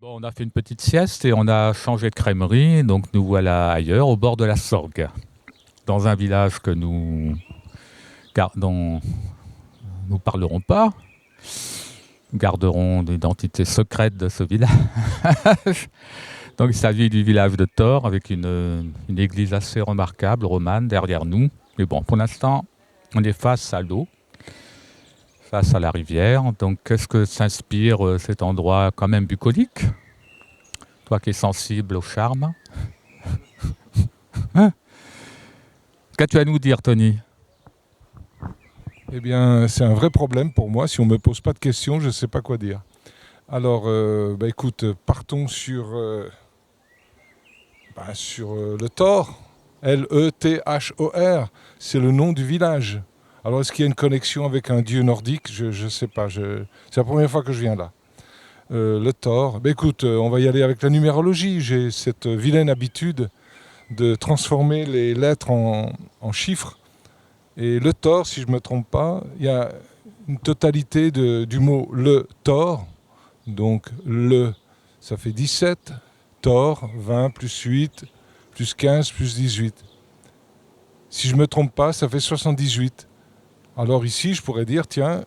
Bon, on a fait une petite sieste et on a changé de crèmerie, donc nous voilà ailleurs, au bord de la Sorgue, dans un village dont nous parlerons pas. Nous garderons l'identité secrète de ce village. Donc il s'agit du village de Thor, avec une église assez remarquable, romane, derrière nous. Mais bon, pour l'instant, on est face à l'eau, face à la rivière. Donc qu'est-ce que s'inspire cet endroit quand même bucolique? Toi qui es sensible au charme. Hein? Qu'as-tu à nous dire, Tony? Eh bien, c'est un vrai problème pour moi. Si on ne me pose pas de questions, je ne sais pas quoi dire. Alors, écoute, partons sur le Thor. Lethor. C'est le nom du village. Alors, est-ce qu'il y a une connexion avec un dieu nordique? Je ne sais pas. C'est la première fois que je viens là. Le Thor. Écoute, on va y aller avec la numérologie. J'ai cette vilaine habitude de transformer les lettres en chiffres. Et le Thor, si je ne me trompe pas, il y a une totalité du mot le Thor. Donc le, ça fait 17. Thor, 20 plus 8 plus 15 plus 18. Si je ne me trompe pas, ça fait 78. Alors ici, je pourrais dire, tiens,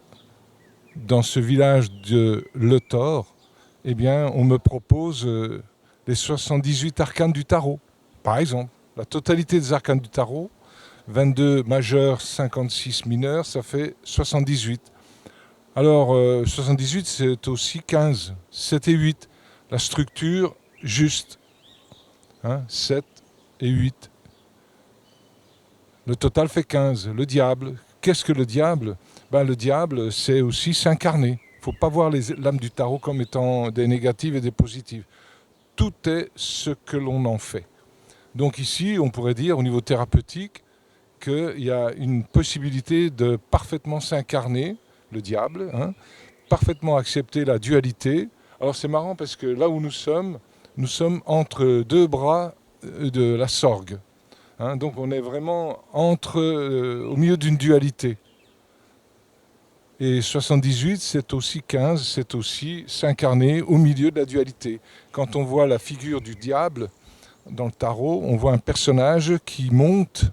dans ce village de Le Thor, eh bien, on me propose les 78 arcanes du tarot. Par exemple, la totalité des arcanes du tarot, 22 majeurs, 56 mineurs, ça fait 78. Alors, 78, c'est aussi 15, 7 et 8. La structure juste, 7 et 8. Le total fait 15. Le diable, qu'est-ce que le diable? Le diable, c'est aussi s'incarner. Il ne faut pas voir les lames du tarot comme étant des négatives et des positives. Tout est ce que l'on en fait. Donc ici, on pourrait dire au niveau thérapeutique qu'il y a une possibilité de parfaitement s'incarner, le diable, parfaitement accepter la dualité. Alors c'est marrant parce que là où nous sommes entre deux bras de la Sorgue. Donc on est vraiment au milieu d'une dualité. Et 78, c'est aussi 15, c'est aussi s'incarner au milieu de la dualité. Quand on voit la figure du diable dans le tarot, on voit un personnage qui monte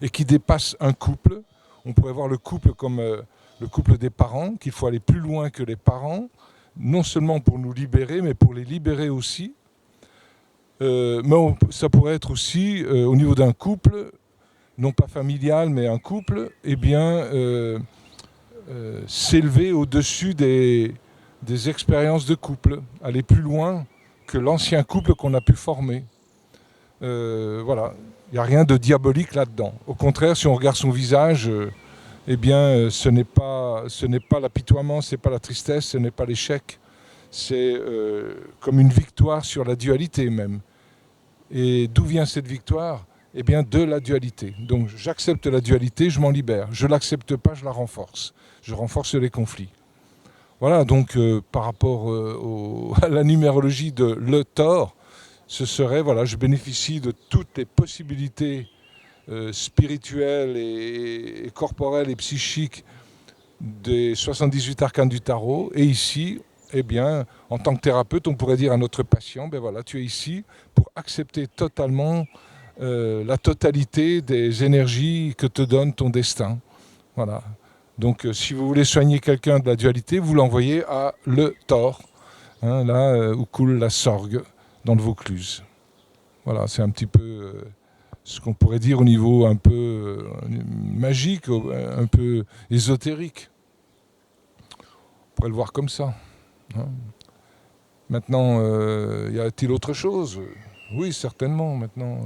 et qui dépasse un couple. On pourrait voir le couple comme le couple des parents, qu'il faut aller plus loin que les parents, non seulement pour nous libérer, mais pour les libérer aussi. Ça pourrait être aussi au niveau d'un couple, non pas familial, mais un couple, s'élever au-dessus des expériences de couple, aller plus loin que l'ancien couple qu'on a pu former. Voilà, il n'y a rien de diabolique là-dedans. Au contraire, si on regarde son visage, ce n'est pas l'apitoiement, ce n'est pas la tristesse, ce n'est pas l'échec. C'est comme une victoire sur la dualité même. Et d'où vient cette victoire? Eh bien, de la dualité. Donc, j'accepte la dualité, je m'en libère. Je ne l'accepte pas, je la renforce. Je renforce les conflits. Voilà, donc, par rapport à la numérologie de Le Thor, ce serait, voilà, je bénéficie de toutes les possibilités spirituelles et corporelles et psychiques des 78 arcanes du tarot. Et ici, en tant que thérapeute, on pourrait dire à notre patient, tu es ici pour accepter totalement la totalité des énergies que te donne ton destin. Voilà. Donc, si vous voulez soigner quelqu'un de la dualité, vous l'envoyez à Le Thor, là où coule la Sorgue, dans le Vaucluse. Voilà, c'est un petit peu ce qu'on pourrait dire au niveau un peu magique, un peu ésotérique. On pourrait le voir comme ça. Maintenant, y a-t-il autre chose? Oui, certainement. Maintenant,